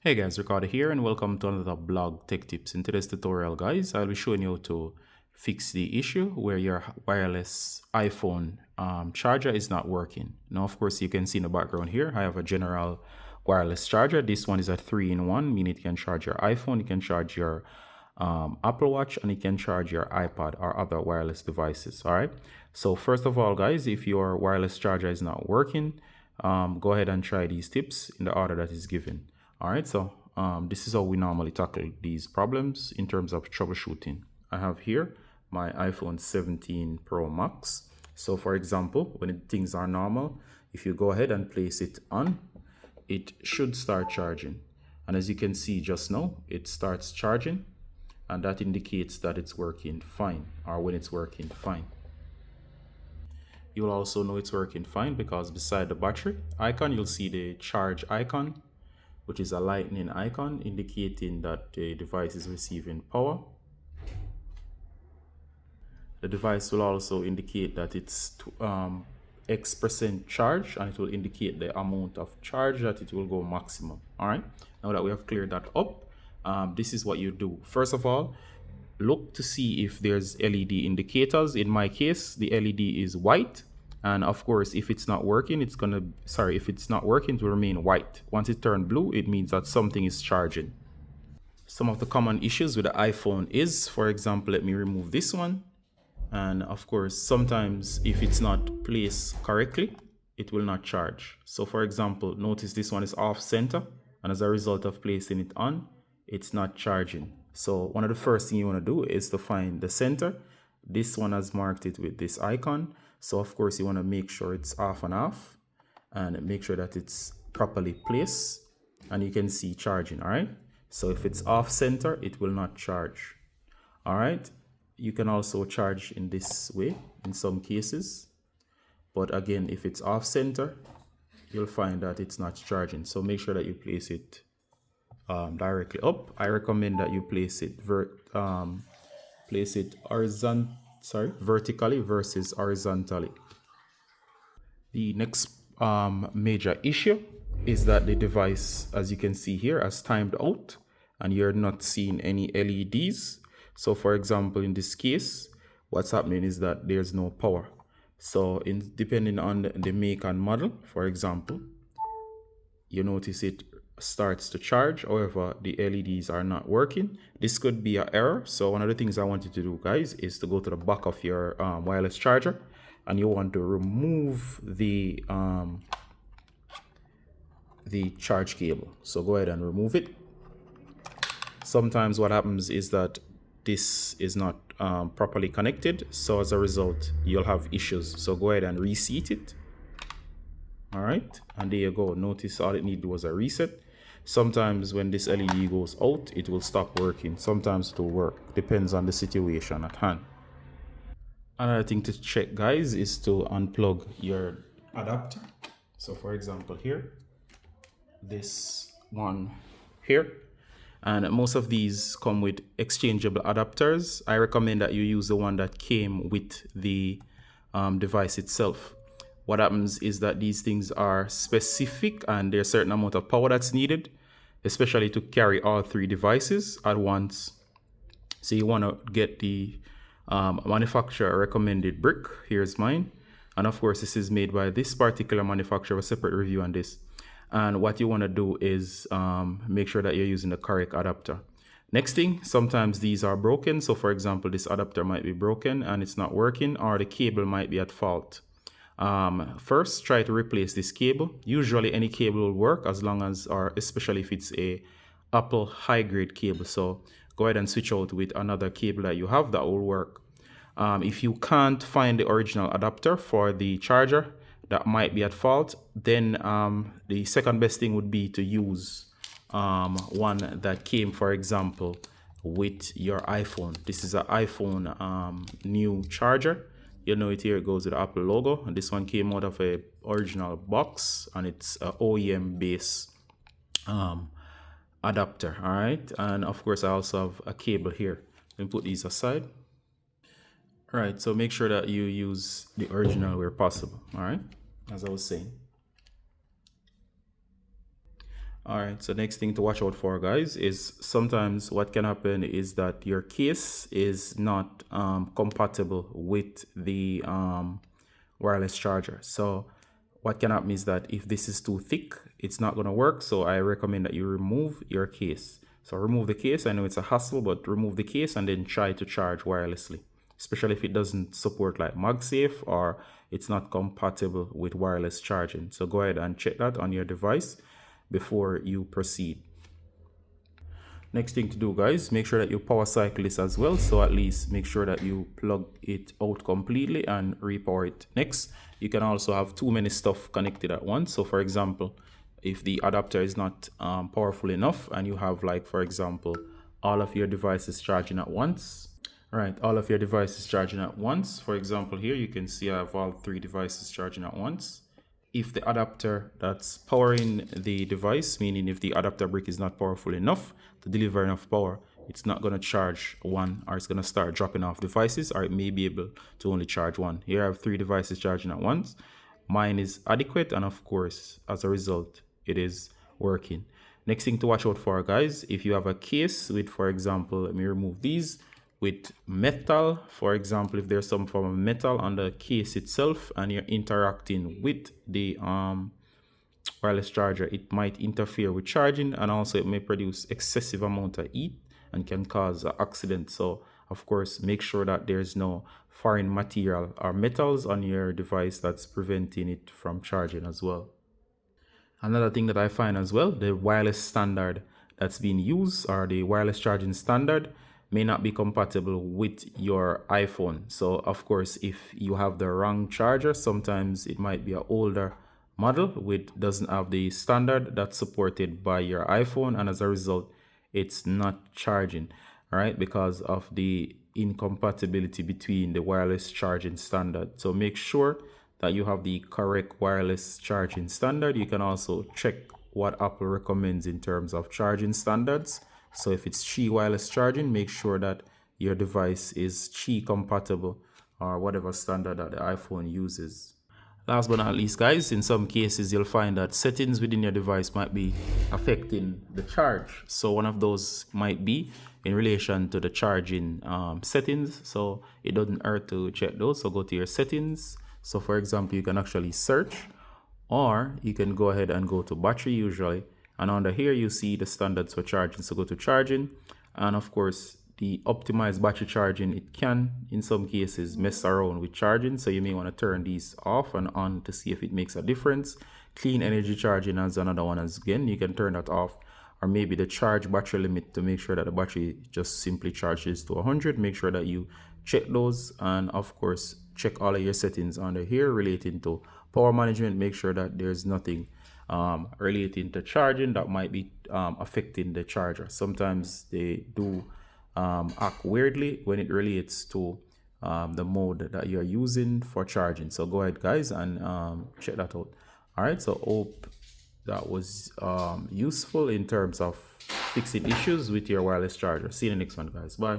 Hey guys, Ricardo here and welcome to another blog tech tips. In today's tutorial guys, I'll be showing you how to fix the issue where your wireless iPhone charger is not working. Now of course you can see in the background here, I have a general wireless charger. This one is a 3-in-1, meaning it can charge your iPhone, it can charge your Apple Watch, and it can charge your iPad or other wireless devices. All right, so first of all guys, if your wireless charger is not working, go ahead and try these tips in the order that is given. All right, so this is how we normally tackle these problems in terms of troubleshooting. I have here my iPhone 17 Pro Max. So for example, when things are normal, if you go ahead and place it on, it should start charging. And as you can see just now, it starts charging, and that indicates that it's working fine, or when it's working fine. You'll also know it's working fine because beside the battery icon, you'll see the charge icon, which is a lightning icon indicating that the device is receiving power. The device will also indicate that it's X% charge, and it will indicate the amount of charge that it will go maximum. All right, now that we have cleared that up, this is what you do. First of all, look to see if there's LED indicators. In my case, the LED is white. And of course, if it's not working, it will remain white. Once it turns blue, it means that something is charging. Some of the common issues with the iPhone is, for example, let me remove this one. And of course, sometimes if it's not placed correctly, it will not charge. So for example, notice this one is off center, and as a result of placing it on, it's not charging. So one of the first things you want to do is to find the center. This one has marked it with this icon. So of course you want to make sure it's off and make sure that it's properly placed, and you can see charging. All right, so if it's off center, it will not charge. All right, you can also charge in this way in some cases, but again, if it's off center, you'll find that it's not charging. So make sure that you place it directly up. I recommend that you place it vertically versus horizontally. The next major issue is that the device, as you can see here, has timed out and you're not seeing any LEDs. So for example, in this case, what's happening is that there's no power. So depending on the make and model, for example, you notice it starts to charge, however the LEDs are not working. This could be an error. So one of the things I want you to do guys is to go to the back of your wireless charger, and you want to remove the charge cable. So go ahead and remove it. Sometimes what happens is that this is not properly connected, so as a result you'll have issues. So go ahead and reset it. All right, and there you go. Notice all it needed was a reset. Sometimes when this LED goes out, it will stop working. Sometimes it will work, depends on the situation at hand. Another thing to check guys is to unplug your adapter. So for example here, this one here, and most of these come with exchangeable adapters. I recommend that you use the one that came with the device itself. What happens is that these things are specific and there's a certain amount of power that's needed, especially to carry all three devices at once. So you want to get the manufacturer recommended brick. Here's mine, and of course this is made by this particular manufacturer. A separate review on this. And what you want to do is make sure that you're using the correct adapter. Next thing, sometimes these are broken. So for example, this adapter might be broken and it's not working, or the cable might be at fault. First, try to replace this cable. Usually any cable will work, as long as, or especially if it's a Apple high grade cable. So go ahead and switch out with another cable that you have that will work. If you can't find the original adapter for the charger that might be at fault, then the second best thing would be to use one that came, for example, with your iPhone. This is an iPhone new charger. You know it here, it goes with the Apple logo, and this one came out of a original box, and it's a OEM base adapter. All right, and of course I also have a cable here. Let me put these aside. All right, so make sure that you use the original where possible. All right, as I was saying. All right, so next thing to watch out for, guys, is sometimes what can happen is that your case is not compatible with the wireless charger. So what can happen is that if this is too thick, it's not going to work. So I recommend that you remove your case. So remove the case. I know it's a hassle, but remove the case and then try to charge wirelessly, especially if it doesn't support like MagSafe or it's not compatible with wireless charging. So go ahead and check that on your device before you proceed. Next thing to do, guys, make sure that you power cycle this as well. So at least make sure that you plug it out completely and repower it. Next, you can also have too many stuff connected at once. So for example, if the adapter is not powerful enough and you have, like, for example, all of your devices charging at once. All right, all of your devices charging at once. For example, here you can see I have all 3 devices charging at once. If the adapter that's powering the device, meaning if the adapter brick is not powerful enough to deliver enough power, it's not going to charge one, or it's going to start dropping off devices, or it may be able to only charge one. Here I have 3 devices charging at once. Mine is adequate, and of course, as a result, it is working. Next thing to watch out for, guys, if you have a case with, for example, let me remove these, with metal, for example, if there's some form of metal on the case itself and you're interacting with the wireless charger, it might interfere with charging, and also it may produce excessive amount of heat and can cause an accident. So of course, make sure that there's no foreign material or metals on your device that's preventing it from charging as well. Another thing that I find as well, the wireless standard that's being used, or the wireless charging standard, may not be compatible with your iPhone. So of course, if you have the wrong charger, sometimes it might be an older model which doesn't have the standard that's supported by your iPhone, and as a result, it's not charging, right? Because of the incompatibility between the wireless charging standard. So make sure that you have the correct wireless charging standard. You can also check what Apple recommends in terms of charging standards. So if it's Qi wireless charging, make sure that your device is Qi compatible, or whatever standard that the iPhone uses. Last but not least, guys, in some cases you'll find that settings within your device might be affecting the charge. So one of those might be in relation to the charging settings. So it doesn't hurt to check those. So go to your settings. So for example, you can actually search, or you can go ahead and go to battery usually. And under here, you see the standards for charging. So go to charging, and of course, the optimized battery charging, it can, in some cases, mess around with charging. So you may want to turn these off and on to see if it makes a difference. Clean energy charging is another one. As again, you can turn that off, or maybe the charge battery limit to make sure that the battery just simply charges to 100. Make sure that you check those, and of course, check all of your settings under here relating to power management. Make sure that there's nothing relating to charging that might be affecting the charger. Sometimes they do act weirdly when it relates to the mode that you're using for charging. So go ahead, guys, and check that out. All right, so hope that was useful in terms of fixing issues with your wireless charger. See you in the next one, guys. Bye.